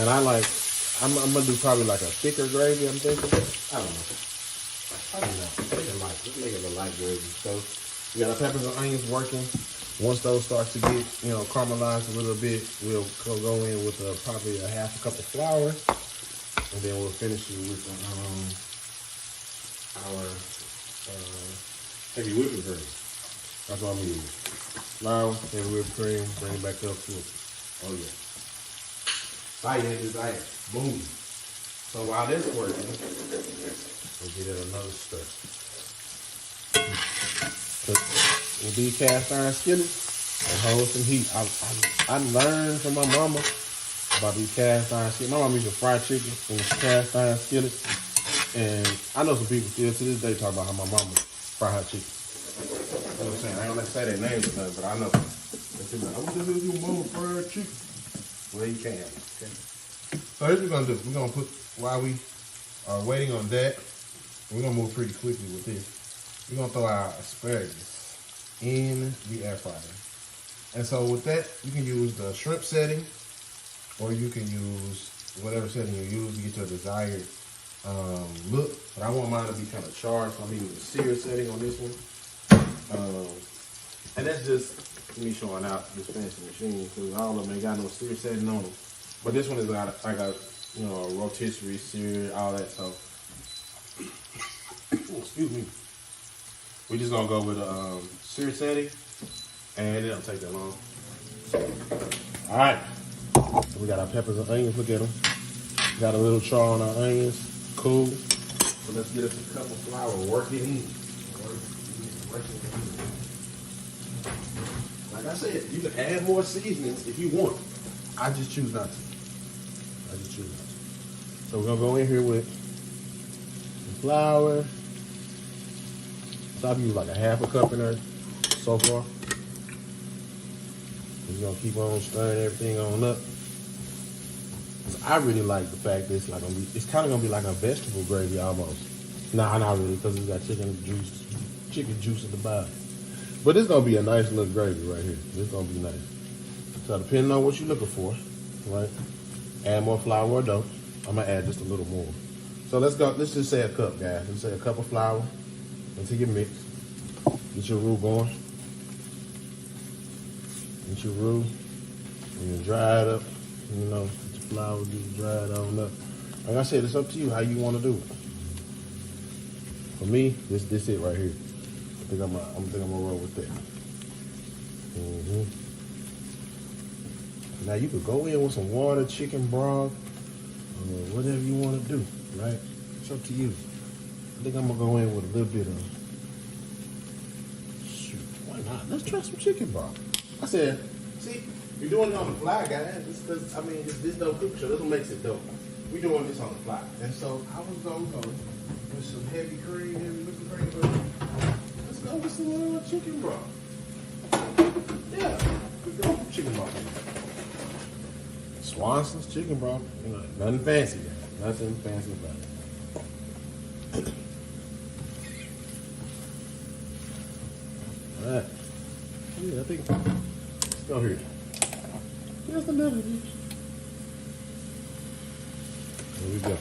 And I'm gonna do probably like a thicker gravy, I'm thinking. I don't know. Let's make it a light gravy. So we got our peppers and onions working. Once those start to get, caramelized a little bit, we'll go in with probably a half a cup of flour, and then we'll finish it with our heavy whipping cream. That's what I'm using. Flour, heavy whipping cream, bring it back up to it. Oh yeah. Fire desire. Boom. So while this working, we'll get it another stir. With these cast iron skillets, they hold some heat. I learned from my mama about these cast iron skillets. My mama used to fry chicken in the cast iron skillets. And I know some people still to this day talk about how my mama fry her chicken. You know what I'm saying? I don't like to say their names or nothing, but I know. They say, I want to do your mama fry her chicken. Well, you can. Okay. So here's what we're going to do. We're going to put, while we are waiting on that, we're going to move pretty quickly with this. We're going to throw our asparagus in the air fryer. And so with that, you can use the shrimp setting, or you can use whatever setting you use to get your desired look. But I want mine to be kind of charred, so I'm using the sear setting on this one. And that's just me showing out this fancy machine, because all of them ain't got no sear setting on them. But this one is got, I got, a rotisserie sear, all that. So, excuse me. We're just gonna go with a sear setting, and it don't take that long. All right. So we got our peppers and onions. Look at them. Got a little char on our onions. Cool. So let's get us a cup of flour. Work it in. Like I said, you can add more seasonings if you want. I just choose not to. So we're gonna go in here with some flour. So I've used like a half a cup in there so far. We're gonna keep on stirring everything on up. I really like the fact that it's kind of gonna be like a vegetable gravy almost. Nah, not really, because it's got chicken juice at the bottom. But it's gonna be a nice little gravy right here. It's gonna be nice. So depending on what you're looking for, right? Add more flour or don't. I'm gonna add just a little more. So let's go. Let's just say a cup, guys. Let's say a cup of flour into your mix. Get your roux going. Get your roux. And you dry it up. Get your flour, get dried on up. Like I said, it's up to you how you want to do it. For me, this it right here. I think I'm gonna roll with that. Now you could go in with some water, chicken broth, or whatever you want to do, right? It's up to you. I think I'm gonna go in with a little bit of, shoot, why not? Let's try some chicken broth. I said, see, you're doing it on the fly, guys. This dope cooking show. This what makes it dope. We're doing this on the fly. And so I was gonna go with some heavy whipping cream, but let's go with some chicken broth. Yeah, chicken broth. Swanson's chicken broth. Nothing fancy, guys. Nothing fancy about it. All right. Yeah, I think. Let's go here. Just a little bit. There we go.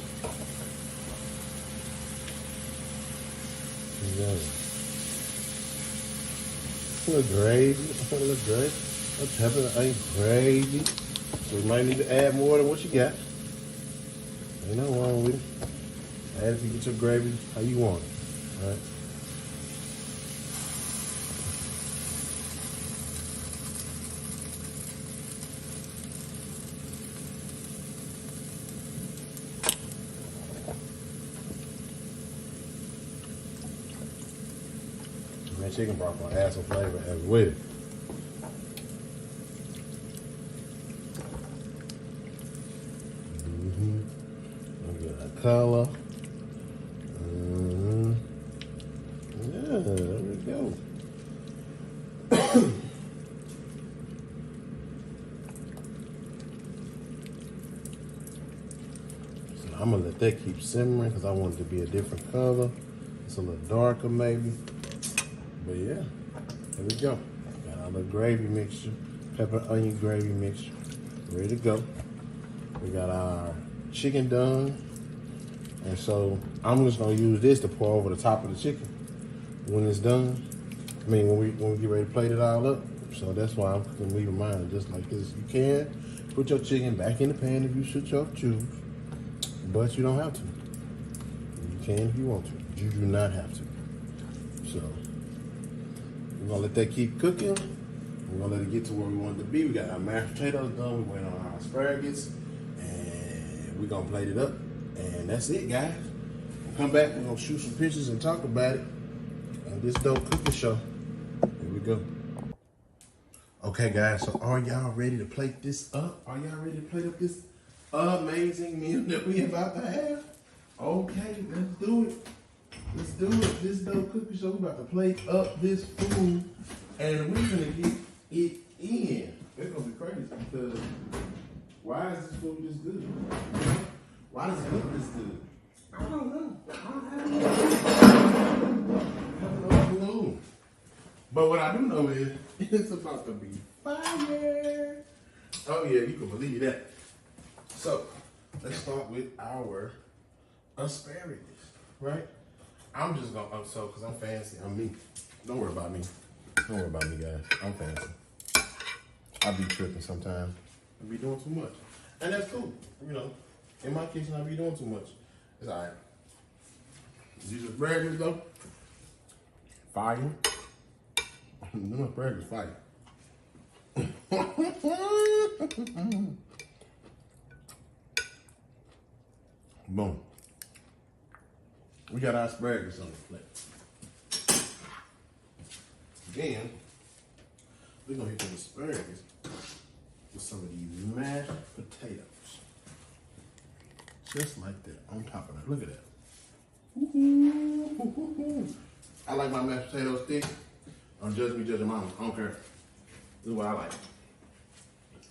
Yeah. A little gravy, a little gravy, a pepper, ain't gravy. So you might need to add more than what you got. Ain't nothing wrong with it. Add if you get your gravy how you want it. All right. That chicken broth gonna add some flavor as well. Look at that color. Yeah, there we go. So I'm gonna let that keep simmering because I want it to be a different color. It's a little darker maybe. But yeah, there we go. Got our little gravy mixture, pepper onion gravy mixture, ready to go. We got our chicken done. And so I'm just gonna use this to pour over the top of the chicken when it's done. I mean, when we get ready to plate it all up. So that's why I'm gonna leave mine just like this. You can put your chicken back in the pan if you should choose, but you don't have to. You can if you want to. You do not have to. So we're gonna let that keep cooking. We're gonna let it get to where we want it to be. We got our mashed potatoes done. We went on our asparagus, and we're gonna plate it up. And that's it, guys. We'll come back. We're gonna shoot some pictures and talk about it on this dope cooking show. Here we go. Okay, guys. So are y'all ready to plate this up? Are y'all ready to plate up this amazing meal that we about to have? Okay, let's do it. Let's do it. This dope cookie show. We're about to plate up this food, and we're gonna get it in. It's gonna be crazy because why is this food this good? Why does it look this good? I don't know. I have no clue. But what I do know is it's about to be fire. Oh yeah, you can believe that. So let's start with our asparagus, right? I'm just gonna, because I'm fancy, I'm me. Don't worry about me. Don't worry about me, guys. I'm fancy. I be tripping sometimes. I be doing too much. And that's cool. You know, in my kitchen, I be doing too much. It's all right. These asparagus, though, fire. Them asparagus fire. Boom. We got our asparagus on the plate. Then, we're going to hit the asparagus with some of these mashed potatoes. Just like that, on top of that. Look at that. Ooh. I like my mashed potatoes thick. Don't judge me, judge your mama. I don't care. This is what I like.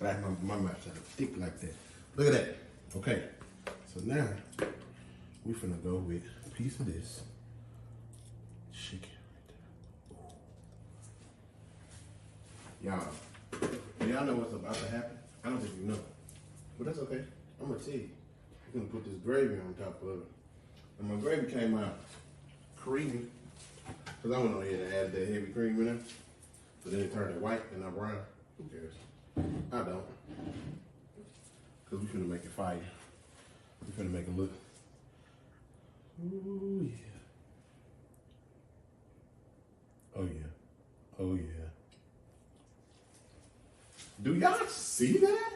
I like my mashed potatoes thick like that. Look at that. Okay. So now, we're finna go with a piece of this chicken right there. Y'all know what's about to happen? I don't think you know. But that's okay. I'm gonna tell you. We're gonna put this gravy on top of it. And my gravy came out creamy. Because I went on ahead and added that heavy cream in there. So then it turned it white and not brown. Who cares? I don't. Because we're finna make it fire. We're finna make it look. Oh yeah. Oh yeah. Oh yeah. Do y'all see that?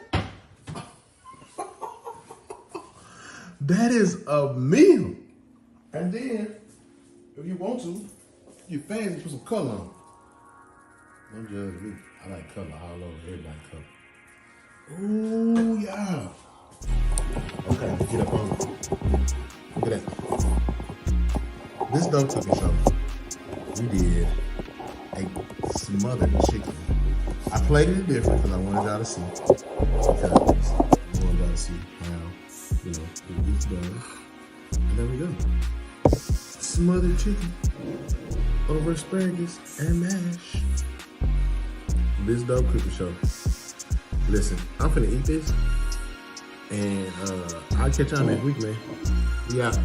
That is a meal. And then, if you want to, you fancy, put some color on it. Don't judge me. I like color all over. Everybody color. Ooh, yeah. Okay, let's get up on it. Look at that. This dope cooking show, we did a smothered chicken. I plated it different because I wanted y'all to see. Because I wanted y'all to see how, you know, it gets done. And there we go. Smothered chicken over asparagus and mash. This dope cooking show. Listen, I'm finna eat this. And I'll catch y'all next week, man. We out.